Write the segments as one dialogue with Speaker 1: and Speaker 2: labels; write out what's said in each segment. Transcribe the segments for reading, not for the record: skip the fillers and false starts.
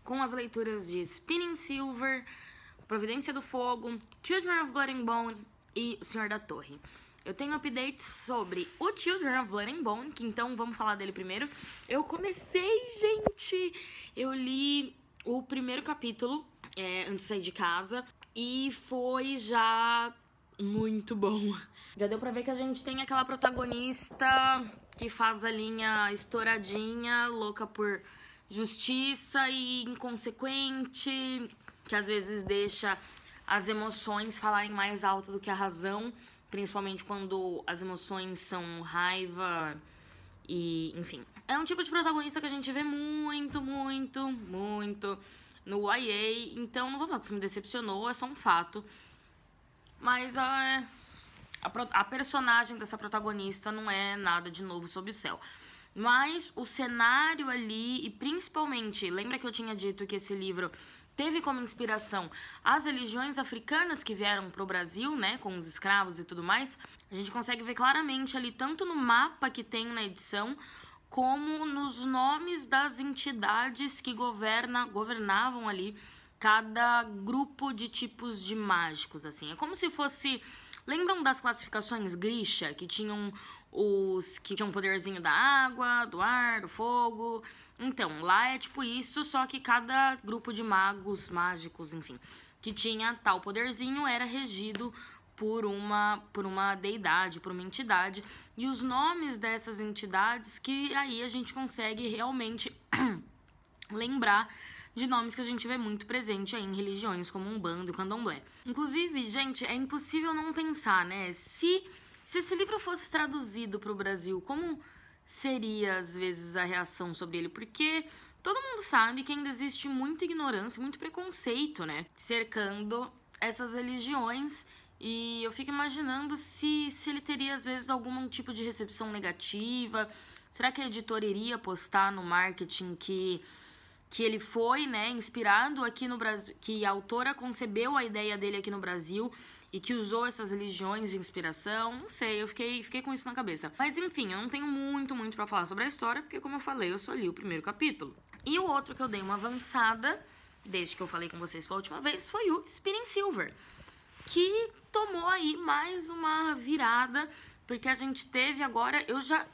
Speaker 1: com as leituras de Spinning Silver, Providência do Fogo, Children of Blood and Bone e O Senhor da Torre. Eu tenho updates sobre o Children of Blood and Bone, que então vamos falar dele primeiro. Eu comecei, gente! Eu li o primeiro capítulo antes de sair de casa e foi já muito bom. Já deu pra ver que a gente tem aquela protagonista que faz a linha estouradinha, louca por justiça e inconsequente, que às vezes deixa as emoções falarem mais alto do que a razão, principalmente quando as emoções são raiva e, enfim. É um tipo de protagonista que a gente vê muito no YA, então não vou falar que isso me decepcionou, é só um fato. Mas a personagem dessa protagonista não é nada de novo sob o céu. Mas o cenário ali, e principalmente, lembra que eu tinha dito que esse livro teve como inspiração as religiões africanas que vieram pro Brasil, né, com os escravos e tudo mais. A gente consegue ver claramente ali, tanto no mapa que tem na edição, como nos nomes das entidades que governavam ali cada grupo de tipos de mágicos, assim. É como se fosse... Lembram das classificações Grisha, que tinham os que tinham poderzinho da água, do ar, do fogo? Então, lá é tipo isso, só que cada grupo de magos, mágicos, enfim, que tinha tal poderzinho era regido por uma deidade, por uma entidade. E os nomes dessas entidades que aí a gente consegue realmente lembrar de nomes que a gente vê muito presente aí em religiões como Umbanda e Candomblé. Inclusive, gente, é impossível não pensar, né? Se esse livro fosse traduzido para o Brasil, como seria, às vezes, a reação sobre ele? Porque todo mundo sabe que ainda existe muita ignorância, muito preconceito, né? Cercando essas religiões. E eu fico imaginando se ele teria, às vezes, algum tipo de recepção negativa. Será que a editora iria postar no marketing que ele foi, né, inspirado aqui no Brasil, que a autora concebeu a ideia dele aqui no Brasil e que usou essas religiões de inspiração? Não sei, eu fiquei com isso na cabeça. Mas enfim, eu não tenho muito pra falar sobre a história, porque como eu falei, eu só li o primeiro capítulo. E o outro que eu dei uma avançada, desde que eu falei com vocês pela última vez, foi o Spinning Silver, que tomou aí mais uma virada, porque a gente teve agora,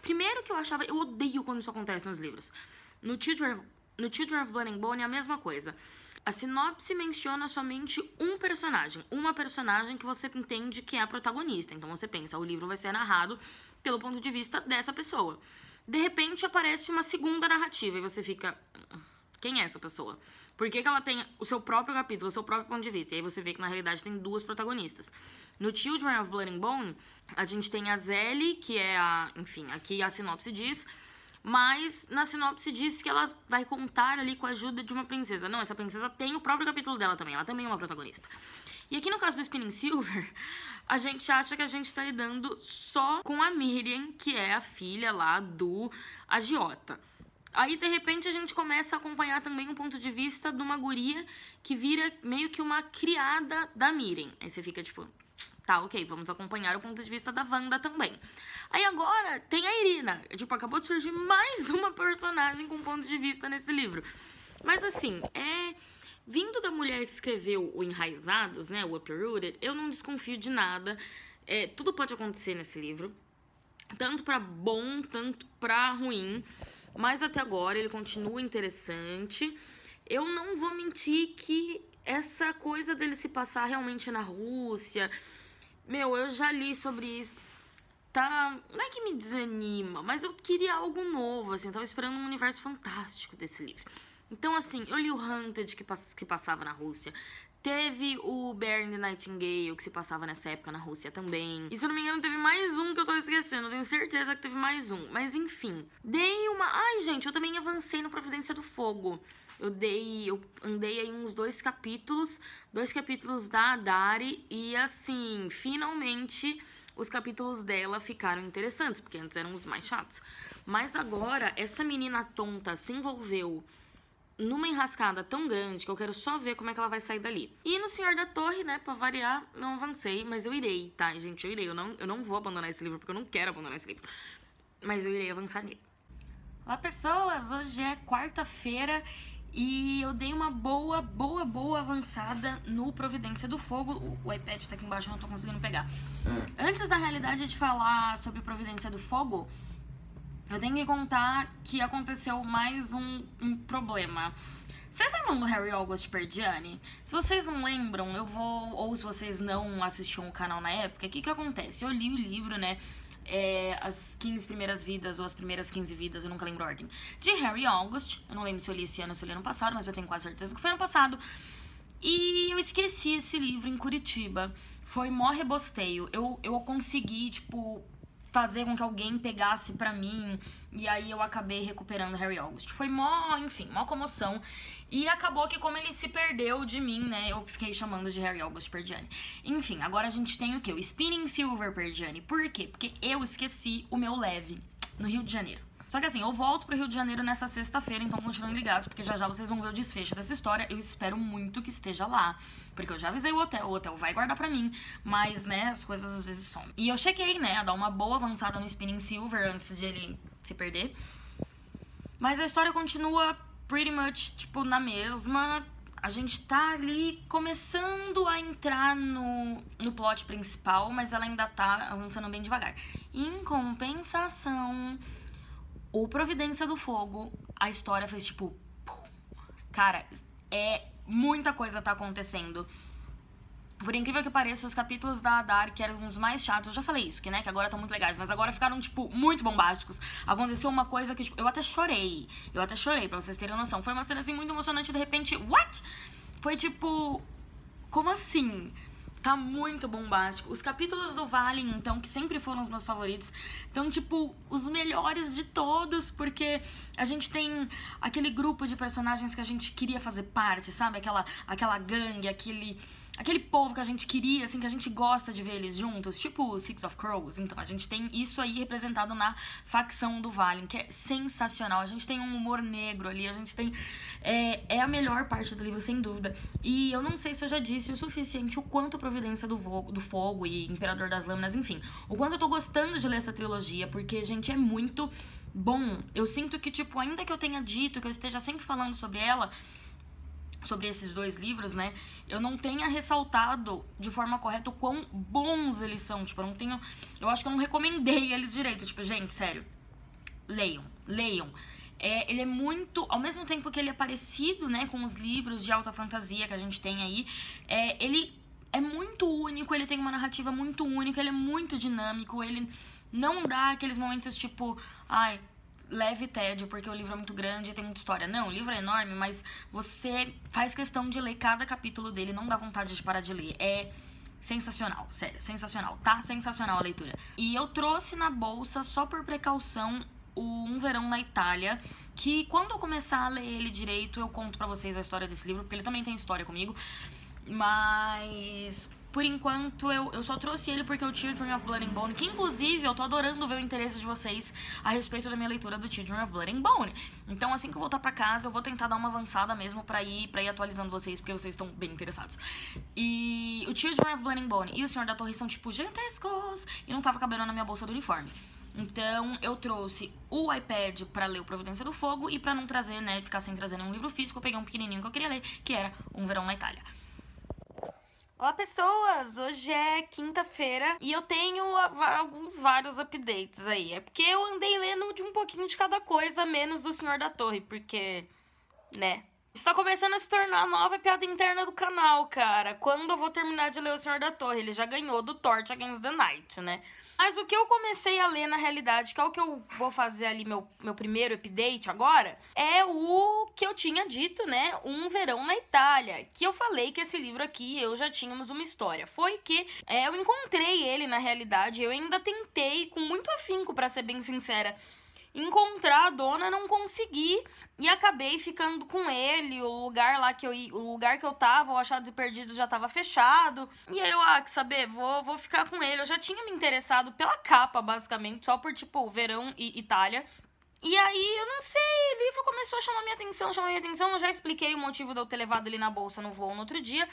Speaker 1: primeiro que eu achava, eu odeio quando isso acontece nos livros. No Children of Blood and Bone é a mesma coisa. A sinopse menciona somente uma personagem que você entende que é a protagonista. Então você pensa, o livro vai ser narrado pelo ponto de vista dessa pessoa. De repente aparece uma segunda narrativa e você fica... Quem é essa pessoa? Por que ela tem o seu próprio capítulo, o seu próprio ponto de vista? E aí você vê que na realidade tem duas protagonistas. No Children of Blood and Bone, a gente tem a Zelly, que é enfim, aqui a sinopse diz... Mas na sinopse diz que ela vai contar ali com a ajuda de uma princesa. Não, essa princesa tem o próprio capítulo dela também. Ela também é uma protagonista. E aqui no caso do Spinning Silver, a gente acha que a gente tá lidando só com a Miriam, que é a filha lá do agiota. Aí, de repente, a gente começa a acompanhar também o ponto de vista de uma guria que vira meio que uma criada da Miriam. Aí você fica tipo... Tá, ok, vamos acompanhar o ponto de vista da Wanda também. Aí agora tem a Irina. Tipo, acabou de surgir mais uma personagem com ponto de vista nesse livro. Mas assim, vindo da mulher que escreveu o Enraizados, né, o Uprooted, eu não desconfio de nada. Tudo pode acontecer nesse livro. Tanto pra bom, tanto pra ruim. Mas até agora ele continua interessante. Eu não vou mentir que essa coisa dele se passar realmente na Rússia... Meu, eu já li sobre isso, tá? Não é que me desanima, mas eu queria algo novo, assim, eu tava esperando um universo fantástico desse livro. Então, assim, eu li o Hunted, que passava na Rússia, teve o Burn the Nightingale, que se passava nessa época na Rússia também. E se eu não me engano, teve mais um que eu tô esquecendo, eu tenho certeza que teve mais um. Mas, enfim, Ai, gente, eu também avancei no Providência do Fogo. Eu andei aí uns 2 capítulos da Dari e, assim, finalmente os capítulos dela ficaram interessantes, porque antes eram os mais chatos. Mas agora, essa menina tonta se envolveu numa enrascada tão grande que eu quero só ver como é que ela vai sair dali. E no Senhor da Torre, né, pra variar, não avancei, mas eu irei, tá, gente? Eu irei, eu não vou abandonar esse livro, porque eu não quero abandonar esse livro. Mas eu irei avançar nele. Olá, pessoas! Hoje é quarta-feira E eu dei uma boa avançada no Providência do Fogo. O iPad tá aqui embaixo, eu não tô conseguindo pegar. Antes da realidade de falar sobre Providência do Fogo, eu tenho que contar que aconteceu mais um problema. Vocês lembram do Harry August Perdiani? Se vocês não lembram, ou se vocês não assistiam o canal na época, o que acontece? Eu li o livro, né? As 15 primeiras vidas, ou as primeiras 15 vidas, eu nunca lembro a ordem, de Harry August. Eu não lembro se eu li esse ano ou se eu li ano passado, mas eu tenho quase certeza que foi ano passado. E eu esqueci esse livro em Curitiba. Foi mó rebosteio. Eu consegui, tipo, fazer com que alguém pegasse pra mim, e aí eu acabei recuperando Harry August. Foi mó, enfim, mó comoção. E acabou que, como ele se perdeu de mim, né, eu fiquei chamando de Harry August Perdiani. Enfim, agora a gente tem o quê? O Spinning Silver Perdiani. Por quê? Porque eu esqueci o meu leve no Rio de Janeiro. Só que assim, eu volto pro Rio de Janeiro nessa sexta-feira, então continuem ligados, porque já vocês vão ver o desfecho dessa história. Eu espero muito que esteja lá, porque eu já avisei o hotel vai guardar pra mim, mas, né, as coisas às vezes somem. E eu cheguei, né, a dar uma boa avançada no Spinning Silver antes de ele se perder. Mas a história continua pretty much, tipo, na mesma. A gente tá ali começando a entrar no plot principal, mas ela ainda tá avançando bem devagar. Em compensação, o Providência do Fogo, a história fez tipo... Cara, muita coisa tá acontecendo. Por incrível que pareça, os capítulos da Dark eram os mais chatos. Eu já falei isso, que agora estão muito legais, mas agora ficaram, tipo, muito bombásticos. Aconteceu uma coisa que, tipo, eu até chorei, pra vocês terem noção. Foi uma cena, assim, muito emocionante, de repente, what? Foi, tipo, como assim? Tá muito bombástico. Os capítulos do Vale, então, que sempre foram os meus favoritos, estão, tipo, os melhores de todos, porque a gente tem aquele grupo de personagens que a gente queria fazer parte, sabe? Aquela gangue, aquele povo que a gente queria, assim, que a gente gosta de ver eles juntos, tipo Six of Crows. Então, a gente tem isso aí representado na facção do Valen, que é sensacional. A gente tem um humor negro ali, a gente tem... É a melhor parte do livro, sem dúvida. E eu não sei se eu já disse o suficiente o quanto Providência do Fogo e Imperador das Lâminas, enfim, o quanto eu tô gostando de ler essa trilogia, porque, gente, é muito bom. Eu sinto que, tipo, ainda que eu tenha dito, que eu esteja sempre falando sobre ela, sobre esses dois livros, né, eu não tenha ressaltado de forma correta o quão bons eles são. Tipo, eu acho que eu não recomendei eles direito. Tipo, gente, sério, leiam. Ele é muito, ao mesmo tempo que ele é parecido, né, com os livros de alta fantasia que a gente tem aí, ele é muito único, ele tem uma narrativa muito única, ele é muito dinâmico, ele não dá aqueles momentos tipo, leve tédio, porque o livro é muito grande e tem muita história. Não, o livro é enorme, mas você faz questão de ler cada capítulo dele, não dá vontade de parar de ler. É sensacional, sério, sensacional. Tá sensacional a leitura. E eu trouxe na bolsa, só por precaução, o Um Verão na Itália, que quando eu começar a ler ele direito, eu conto pra vocês a história desse livro, porque ele também tem história comigo. Mas... por enquanto, eu só trouxe ele porque o Children of Blood and Bone, que inclusive eu tô adorando ver o interesse de vocês a respeito da minha leitura do Children of Blood and Bone. Então, assim que eu voltar pra casa, eu vou tentar dar uma avançada mesmo pra ir atualizando vocês, porque vocês estão bem interessados. E o Children of Blood and Bone e o Senhor da Torre são, tipo, gigantescos, e não tava cabendo na minha bolsa do uniforme. Então, eu trouxe o iPad pra ler o Providência do Fogo, e pra não trazer, né, ficar sem trazer nenhum livro físico, eu peguei um pequenininho que eu queria ler, que era Um Verão na Itália. Olá, pessoas! Hoje é quinta-feira e eu tenho vários updates aí. É porque eu andei lendo de um pouquinho de cada coisa, menos do Senhor da Torre, porque, né? Isso tá começando a se tornar a nova piada interna do canal, cara. Quando eu vou terminar de ler o Senhor da Torre? Ele já ganhou do Torch Against the Night, né? Mas o que eu comecei a ler, na realidade, que é o que eu vou fazer ali, meu primeiro update agora, é o que eu tinha dito, né? Um Verão na Itália. Que eu falei que esse livro aqui, eu já tínhamos uma história. Foi que eu encontrei ele, na realidade. Eu ainda tentei, com muito afinco, pra ser bem sincera, encontrar a dona, não consegui, e acabei ficando com ele. O lugar lá que eu tava, o Achados e Perdidos, já tava fechado, e aí eu, que saber, vou ficar com ele. Eu já tinha me interessado pela capa, basicamente, só por, tipo, Verão e Itália. E aí, eu não sei, o livro começou a chamar minha atenção, eu já expliquei o motivo de eu ter levado ele na bolsa no voo no outro dia.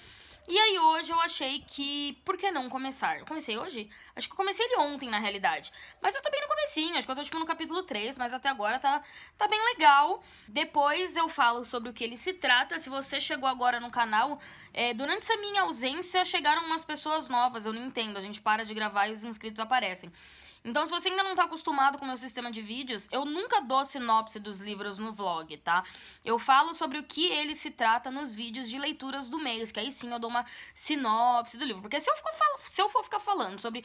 Speaker 1: E aí hoje eu achei que, por que não começar? Eu comecei hoje? Acho que eu comecei ele ontem, na realidade. Mas eu tô bem no comecinho, acho que eu tô tipo no capítulo 3, mas até agora tá bem legal. Depois eu falo sobre o que ele se trata. Se você chegou agora no canal, durante essa minha ausência chegaram umas pessoas novas, eu não entendo. A gente para de gravar e os inscritos aparecem. Então, se você ainda não tá acostumado com o meu sistema de vídeos, eu nunca dou sinopse dos livros no vlog, tá? Eu falo sobre o que ele se trata nos vídeos de leituras do mês, que aí sim eu dou uma sinopse do livro. Porque se eu for ficar falando sobre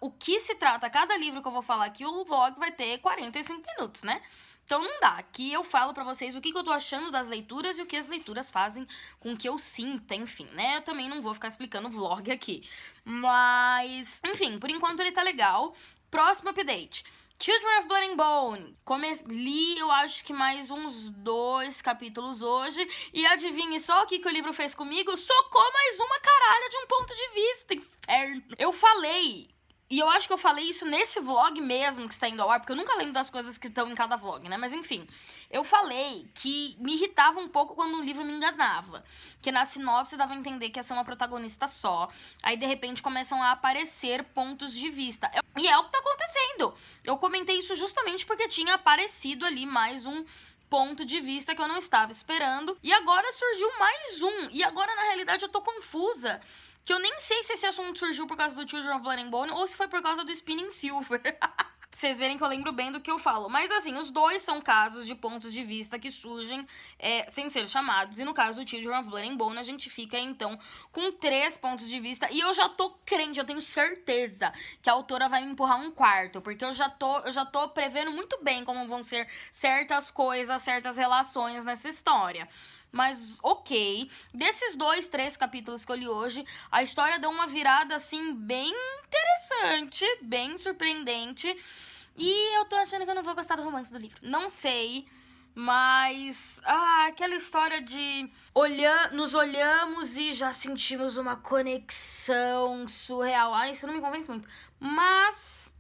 Speaker 1: o que se trata cada livro que eu vou falar aqui, o vlog vai ter 45 minutos, né? Então não dá. Aqui eu falo pra vocês o que eu tô achando das leituras e o que as leituras fazem com que eu sinta, enfim, né? Eu também não vou ficar explicando o vlog aqui. Mas, enfim, por enquanto ele tá legal. Próximo update. Children of Blood and Bone. Li, eu acho que mais uns 2 capítulos hoje. E adivinhe só o que o livro fez comigo? Socou mais uma caralha de um ponto de vista, inferno. Eu falei... E eu acho que eu falei isso nesse vlog mesmo que está indo ao ar, porque eu nunca lembro das coisas que estão em cada vlog, né? Mas enfim, eu falei que me irritava um pouco quando um livro me enganava. Que na sinopse dava a entender que ia ser uma protagonista só. Aí, de repente, começam a aparecer pontos de vista. E é o que tá acontecendo. Eu comentei isso justamente porque tinha aparecido ali mais um ponto de vista que eu não estava esperando. E agora surgiu mais um. E agora, na realidade, eu tô confusa. Que eu nem sei se esse assunto surgiu por causa do Children of Blood and Bone ou se foi por causa do Spinning Silver. Vocês verem que eu lembro bem do que eu falo. Mas assim, os dois são casos de pontos de vista que surgem sem ser chamados. E no caso do Children of Blood and Bone, a gente fica então com 3 pontos de vista. E eu já tô crente, eu tenho certeza que a autora vai me empurrar um quarto. Porque eu já tô prevendo muito bem como vão ser certas coisas, certas relações nessa história. Mas, ok, desses 2, 3 capítulos que eu li hoje, a história deu uma virada, assim, bem interessante, bem surpreendente. E eu tô achando que eu não vou gostar do romance do livro. Não sei, mas... aquela história de... nos olhamos e já sentimos uma conexão surreal. Isso não me convence muito. Mas...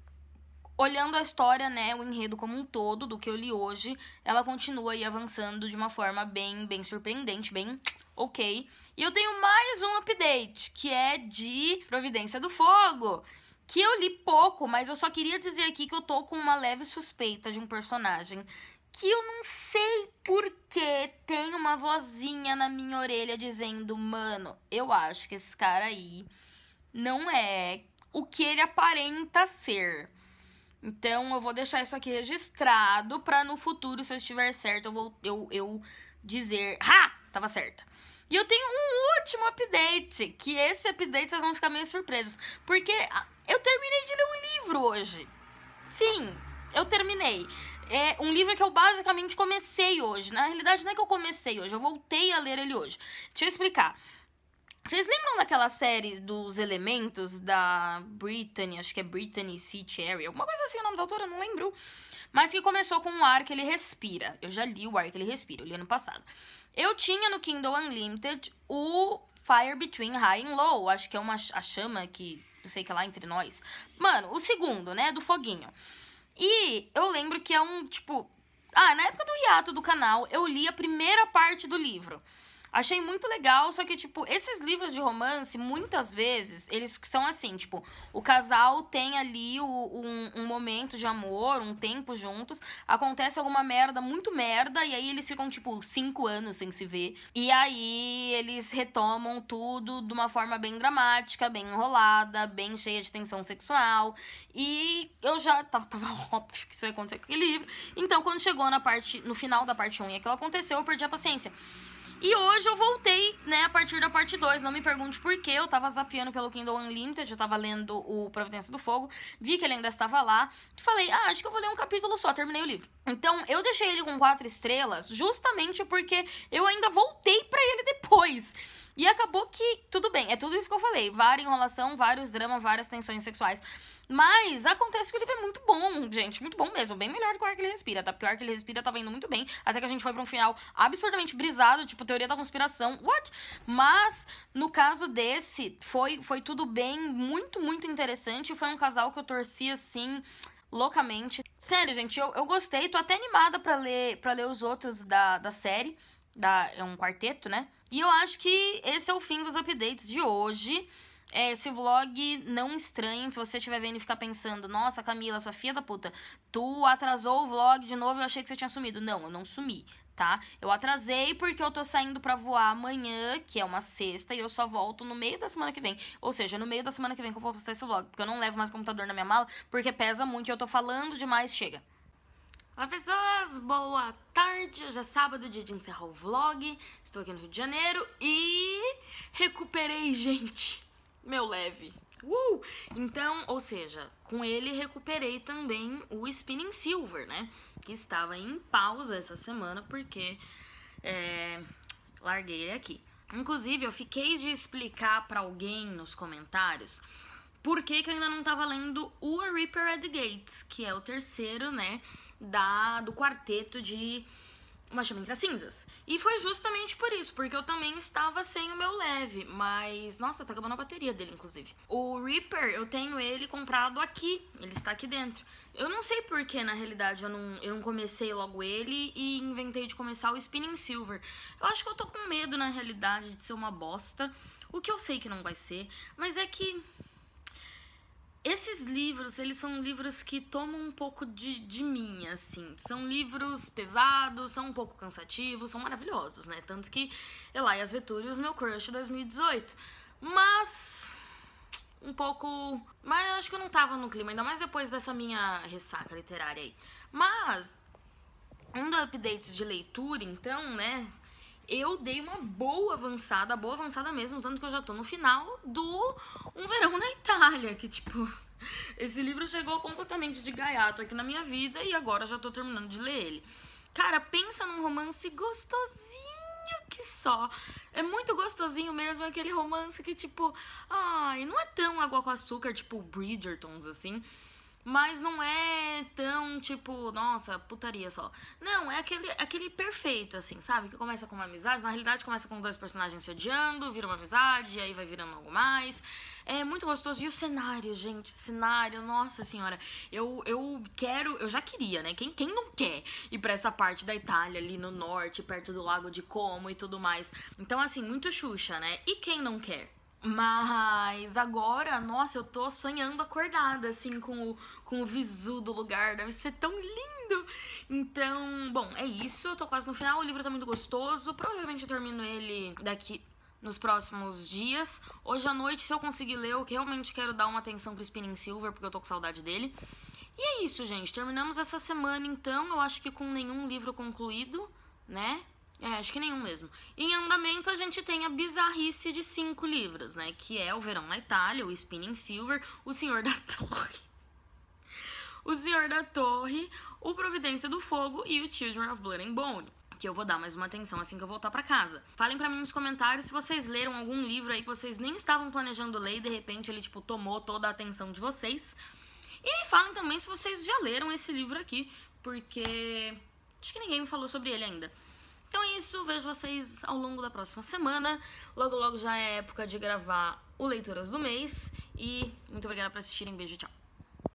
Speaker 1: olhando a história, né, o enredo como um todo do que eu li hoje, ela continua aí avançando de uma forma bem surpreendente, bem ok. E eu tenho mais um update, que é de Providência do Fogo, que eu li pouco, mas eu só queria dizer aqui que eu tô com uma leve suspeita de um personagem que eu não sei por que tem uma vozinha na minha orelha dizendo, mano, eu acho que esse cara aí não é o que ele aparenta ser. Então, eu vou deixar isso aqui registrado pra no futuro, se eu estiver certo, eu dizer, tava certa. E eu tenho um último update, que esse update vocês vão ficar meio surpresos. Porque eu terminei de ler um livro hoje. Sim, eu terminei. É um livro que eu basicamente comecei hoje. Na realidade, não é que eu comecei hoje, eu voltei a ler ele hoje. Deixa eu explicar. Vocês lembram daquela série dos elementos da Brittany, acho que é Brittany C. Cherry, alguma coisa assim o nome da autora, não lembro. Mas que começou com o Ar que ele respira. Eu já li o Ar que ele respira, eu li ano passado. Eu tinha no Kindle Unlimited o Fire Between High and Low, acho que é a chama que, não sei que lá, entre nós. Mano, o segundo, né, do foguinho. E eu lembro que é um, tipo... na época do hiato do canal, eu li a primeira parte do livro. Achei muito legal, só que, tipo, esses livros de romance, muitas vezes, eles são assim, tipo, o casal tem ali um momento de amor, um tempo juntos, acontece alguma merda, muito merda, e aí eles ficam, tipo, 5 anos sem se ver. E aí eles retomam tudo de uma forma bem dramática, bem enrolada, bem cheia de tensão sexual. E eu já tava óbvio que isso ia acontecer com aquele livro. Então, quando chegou no final da parte 1 e aquilo aconteceu, eu perdi a paciência. E hoje eu voltei, né, a partir da parte 2. Não me pergunte por quê. Eu tava zapeando pelo Kindle Unlimited, eu tava lendo o Providência do Fogo, vi que ele ainda estava lá. E falei, acho que eu vou ler um capítulo só, terminei o livro. Então, eu deixei ele com 4 estrelas justamente porque eu ainda voltei pra ele depois. E acabou que, tudo bem, é tudo isso que eu falei. Várias enrolação, vários dramas, várias tensões sexuais. Mas acontece que o livro é muito bom, gente. Muito bom mesmo. Bem melhor do que o Ar que ele respira, tá? Porque o Ar que ele respira tava indo muito bem. Até que a gente foi pra um final absurdamente brisado, tipo, teoria da conspiração. What? Mas, no caso desse, foi tudo bem, muito interessante. Foi um casal que eu torci, assim, loucamente. Sério, gente, eu gostei. Tô até animada pra ler os outros da série. É um quarteto, né? E eu acho que esse é o fim dos updates de hoje. Esse vlog, não estranhe se você estiver vendo e ficar pensando: nossa, Camila, sua filha da puta, tu atrasou o vlog de novo, eu achei que você tinha sumido. Não, eu não sumi, tá? Eu atrasei porque eu tô saindo pra voar amanhã, que é uma sexta, e eu só volto no meio da semana que vem. Ou seja, no meio da semana que vem que eu vou postar esse vlog, porque eu não levo mais computador na minha mala, porque pesa muito e eu tô falando demais, chega. Olá pessoas, boa tarde, hoje é sábado, dia de encerrar o vlog, estou aqui no Rio de Janeiro e recuperei, gente, meu leve. Então, ou seja, com ele recuperei também o Spinning Silver, né, que estava em pausa essa semana porque larguei ele aqui. Inclusive, eu fiquei de explicar pra alguém nos comentários por que eu ainda não tava lendo o A Reaper at the Gates, que é o terceiro, né, do quarteto de Uma Chama Entre as Cinzas. E foi justamente por isso, porque eu também estava sem o meu leve, mas... Nossa, tá acabando a bateria dele, inclusive. O Reaper, eu tenho ele comprado aqui, ele está aqui dentro. Eu não sei por que, na realidade, eu não comecei logo ele e inventei de começar o Spinning Silver. Eu acho que eu tô com medo, na realidade, de ser uma bosta, o que eu sei que não vai ser, mas é que... Esses livros, eles são livros que tomam um pouco de mim, assim. São livros pesados, são um pouco cansativos, são maravilhosos, né? Tanto que Elias Veturius, meu crush 2018. Mas... um pouco... Mas eu acho que eu não tava no clima, ainda mais depois dessa minha ressaca literária aí. Mas, um dos updates de leitura, então, né... Eu dei uma boa avançada mesmo, tanto que eu já tô no final do Um Verão na Itália, que tipo, esse livro chegou completamente de gaiato aqui na minha vida e agora já tô terminando de ler ele. Cara, pensa num romance gostosinho que só. É muito gostosinho mesmo, aquele romance que tipo, ai, não é tão água com açúcar, tipo Bridgertons, assim. Mas não é tão, tipo, nossa, putaria só. Não, é aquele perfeito, assim, sabe? Que começa com uma amizade, na realidade começa com dois personagens se odiando, vira uma amizade, e aí vai virando algo mais. É muito gostoso. E o cenário, gente, o cenário, nossa senhora. Eu já queria, né? Quem não quer ir pra essa parte da Itália, ali no norte, perto do Lago de Como e tudo mais. Então, assim, muito Xuxa, né? E quem não quer? Mas agora, nossa, eu tô sonhando acordada, assim, com o visu do lugar. Deve ser tão lindo. Então, bom, é isso. Eu tô quase no final. O livro tá muito gostoso. Provavelmente eu termino ele daqui nos próximos dias. Hoje à noite, se eu conseguir ler, eu realmente quero dar uma atenção pro Spinning Silver, porque eu tô com saudade dele. E é isso, gente. Terminamos essa semana, então. Eu acho que com nenhum livro concluído, né? Acho que nenhum mesmo. Em andamento, a gente tem a bizarrice de 5 livros, né? Que é O Verão na Itália, o Spinning Silver, O Senhor da Torre, O Senhor da Torre, O Providência do Fogo e o Children of Blood and Bone, que eu vou dar mais uma atenção assim que eu voltar pra casa. Falem pra mim nos comentários se vocês leram algum livro aí que vocês nem estavam planejando ler e de repente ele, tipo, tomou toda a atenção de vocês. E me falem também se vocês já leram esse livro aqui, porque acho que ninguém me falou sobre ele ainda. Então é isso, vejo vocês ao longo da próxima semana. Logo, logo já é época de gravar o Leituras do Mês. E muito obrigada por assistirem, beijo, tchau.